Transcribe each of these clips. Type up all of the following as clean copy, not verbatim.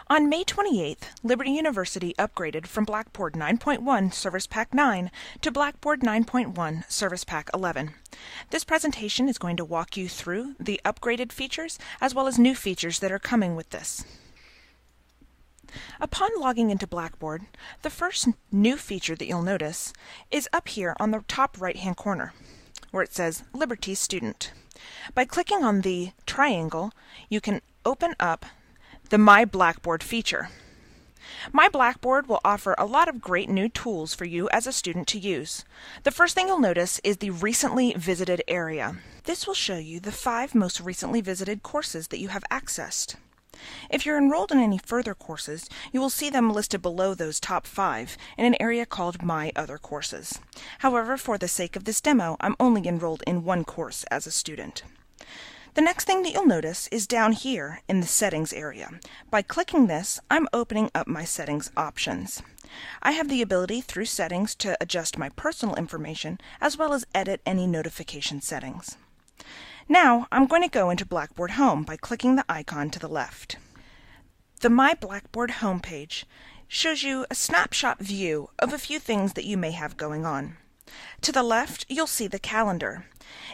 On May 28th, Liberty University upgraded from Blackboard 9.1 Service Pack 9 to Blackboard 9.1 Service Pack 11. This presentation is going to walk you through the upgraded features as well as new features that are coming with this. Upon logging into Blackboard, the first new feature that you'll notice is up here on the top right-hand corner, where it says Liberty Student. By clicking on the triangle, you can open up the My Blackboard feature. My Blackboard will offer a lot of great new tools for you as a student to use. The first thing you'll notice is the Recently Visited area. This will show you the 5 most recently visited courses that you have accessed. If you're enrolled in any further courses, you will see them listed below those top 5 in an area called My Other Courses. However, for the sake of this demo, I'm only enrolled in one course as a student. The next thing that you'll notice is down here in the Settings area. By clicking this, I'm opening up my settings options. I have the ability through settings to adjust my personal information as well as edit any notification settings. Now, I'm going to go into Blackboard Home by clicking the icon to the left. The My Blackboard homepage shows you a snapshot view of a few things that you may have going on. To the left, you'll see the calendar.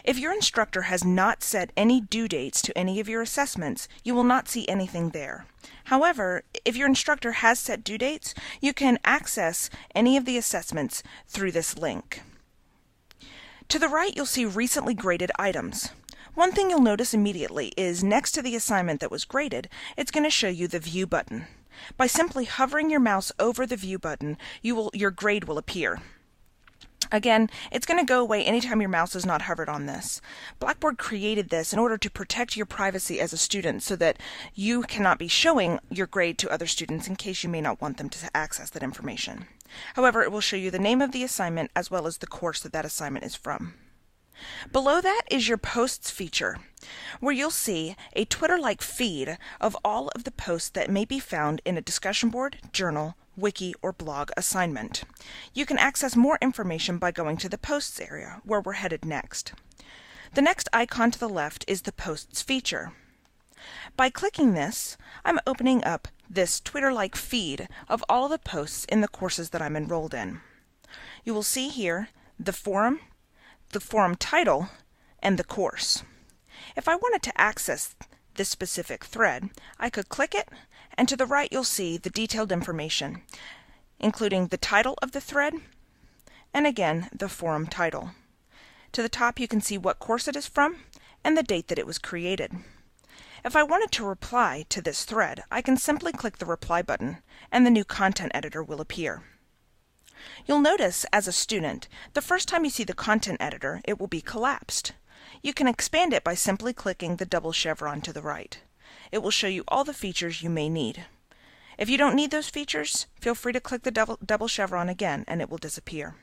If your instructor has not set any due dates to any of your assessments, you will not see anything there. However, if your instructor has set due dates, you can access any of the assessments through this link. To the right, you'll see recently graded items. One thing you'll notice immediately is next to the assignment that was graded, it's going to show you the View button. By simply hovering your mouse over the View button, your grade will appear. Again, it's going to go away anytime your mouse is not hovered on this. Blackboard created this in order to protect your privacy as a student so that you cannot be showing your grade to other students in case you may not want them to access that information. However, it will show you the name of the assignment as well as the course that assignment is from. Below that is your Posts feature, where you'll see a Twitter-like feed of all of the posts that may be found in a discussion board, journal, wiki, or blog assignment. You can access more information by going to the Posts area, where we're headed next. The next icon to the left is the Posts feature. By clicking this, I'm opening up this Twitter-like feed of all of the posts in the courses that I'm enrolled in. You will see here the forum title, and the course. If I wanted to access this specific thread, I could click it, and to the right you'll see the detailed information, including the title of the thread, and again, the forum title. To the top you can see what course it is from, and the date that it was created. If I wanted to reply to this thread, I can simply click the reply button, and the new content editor will appear. You'll notice, as a student, the first time you see the content editor, it will be collapsed. You can expand it by simply clicking the double chevron to the right. It will show you all the features you may need. If you don't need those features, feel free to click the double chevron again and it will disappear.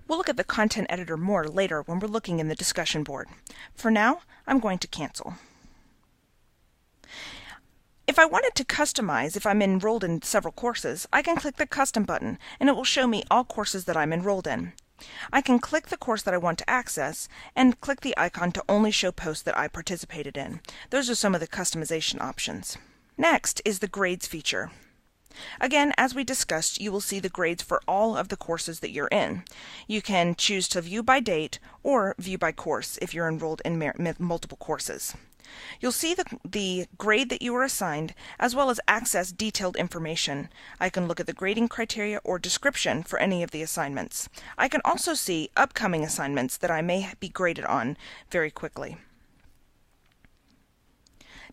We'll look at the content editor more later when we're looking in the discussion board. For now, I'm going to cancel. If I wanted to customize if I'm enrolled in several courses, I can click the Custom button and it will show me all courses that I'm enrolled in. I can click the course that I want to access and click the icon to only show posts that I participated in. Those are some of the customization options. Next is the Grades feature. Again, as we discussed, you will see the grades for all of the courses that you're in. You can choose to view by date or view by course if you're enrolled in multiple courses. You'll see the grade that you were assigned, as well as access detailed information. I can look at the grading criteria or description for any of the assignments. I can also see upcoming assignments that I may be graded on very quickly.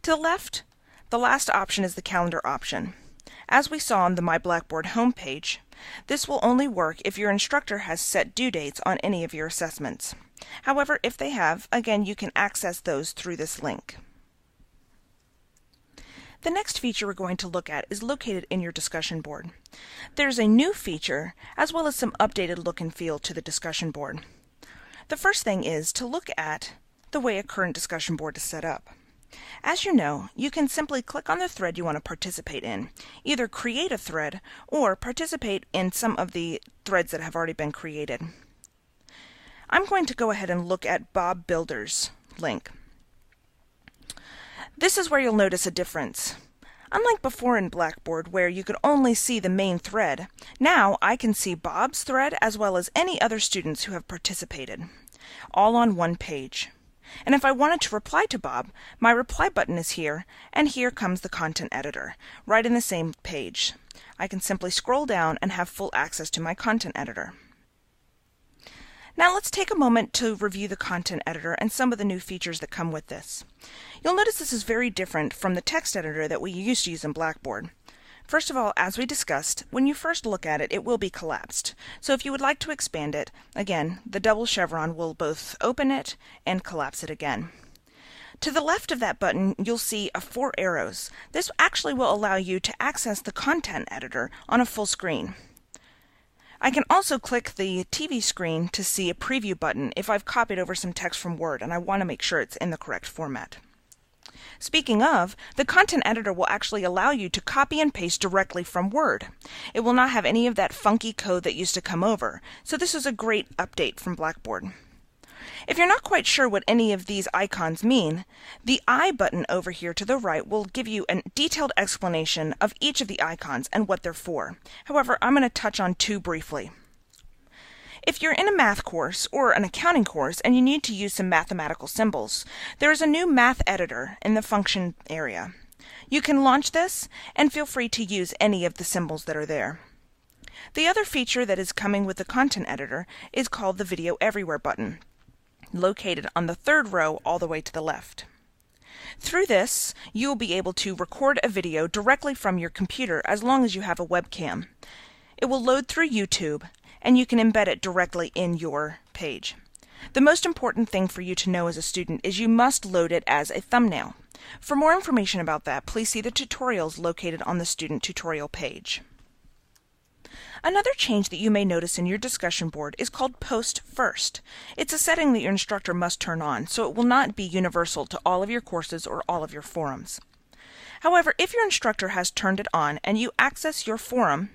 To the left, the last option is the calendar option. As we saw on the My Blackboard homepage, this will only work if your instructor has set due dates on any of your assessments. However, if they have, again, you can access those through this link. The next feature we're going to look at is located in your discussion board. There's a new feature, as well as some updated look and feel to the discussion board. The first thing is to look at the way a current discussion board is set up. As you know, you can simply click on the thread you want to participate in, either create a thread or participate in some of the threads that have already been created. I'm going to go ahead and look at Bob Builder's link. This is where you'll notice a difference. Unlike before in Blackboard where you could only see the main thread, now I can see Bob's thread as well as any other students who have participated, all on one page. And if I wanted to reply to Bob, my reply button is here, and here comes the content editor, right in the same page. I can simply scroll down and have full access to my content editor. Now let's take a moment to review the content editor and some of the new features that come with this. You'll notice this is very different from the text editor that we used to use in Blackboard. First of all, as we discussed, when you first look at it, it will be collapsed. So if you would like to expand it, again, the double chevron will both open it and collapse it again. To the left of that button, you'll see 4 arrows. This actually will allow you to access the content editor on a full screen. I can also click the TV screen to see a preview button if I've copied over some text from Word and I want to make sure it's in the correct format. Speaking of, the content editor will actually allow you to copy and paste directly from Word. It will not have any of that funky code that used to come over, so this is a great update from Blackboard. If you're not quite sure what any of these icons mean, the I button over here to the right will give you a detailed explanation of each of the icons and what they're for. However, I'm going to touch on 2 briefly. If you're in a math course or an accounting course and you need to use some mathematical symbols, there is a new math editor in the function area. You can launch this and feel free to use any of the symbols that are there. The other feature that is coming with the content editor is called the Video Everywhere button, located on the 3rd row all the way to the left. Through this, you will be able to record a video directly from your computer as long as you have a webcam. It will load through YouTube, and you can embed it directly in your page. The most important thing for you to know as a student is you must load it as a thumbnail. For more information about that, please see the tutorials located on the student tutorial page. Another change that you may notice in your discussion board is called Post First. It's a setting that your instructor must turn on, so it will not be universal to all of your courses or all of your forums. However, if your instructor has turned it on and you access your forum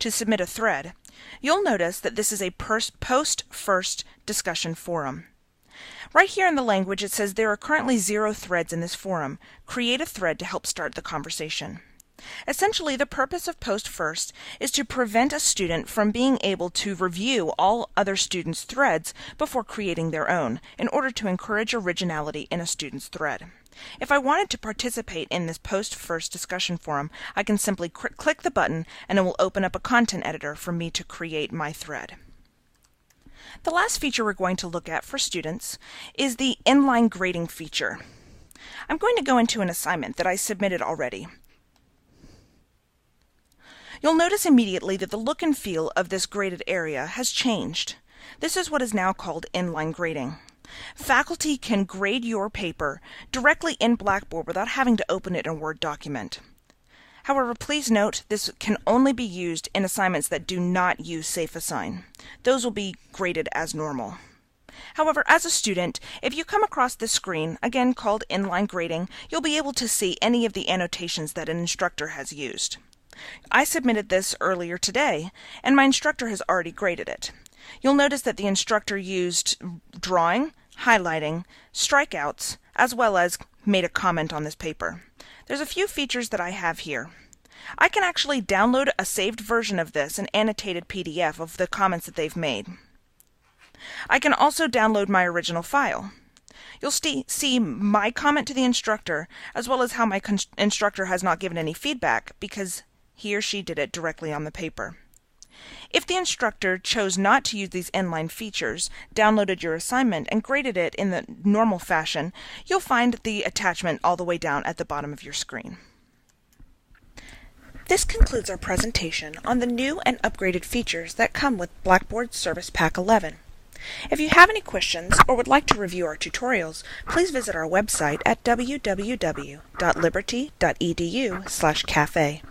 to submit a thread, you'll notice that this is a Post First discussion forum. Right here in the language it says there are currently 0 threads in this forum. Create a thread to help start the conversation. Essentially, the purpose of Post First is to prevent a student from being able to review all other students' threads before creating their own, in order to encourage originality in a student's thread. If I wanted to participate in this Post First discussion forum, I can simply click the button and it will open up a content editor for me to create my thread. The last feature we're going to look at for students is the inline grading feature. I'm going to go into an assignment that I submitted already. You'll notice immediately that the look and feel of this graded area has changed. This is what is now called inline grading. Faculty can grade your paper directly in Blackboard without having to open it in a Word document. However, please note this can only be used in assignments that do not use Safe Assign. Those will be graded as normal. However, as a student, if you come across this screen, again called inline grading, you'll be able to see any of the annotations that an instructor has used. I submitted this earlier today, and my instructor has already graded it. You'll notice that the instructor used drawing, highlighting, strikeouts, as well as made a comment on this paper. There's a few features that I have here. I can actually download a saved version of this, an annotated PDF of the comments that they've made. I can also download my original file. You'll see my comment to the instructor, as well as how my instructor has not given any feedback because he or she did it directly on the paper. If the instructor chose not to use these inline features, downloaded your assignment, and graded it in the normal fashion, you'll find the attachment all the way down at the bottom of your screen. This concludes our presentation on the new and upgraded features that come with Blackboard Service Pack 11. If you have any questions or would like to review our tutorials, please visit our website at www.liberty.edu/cafe.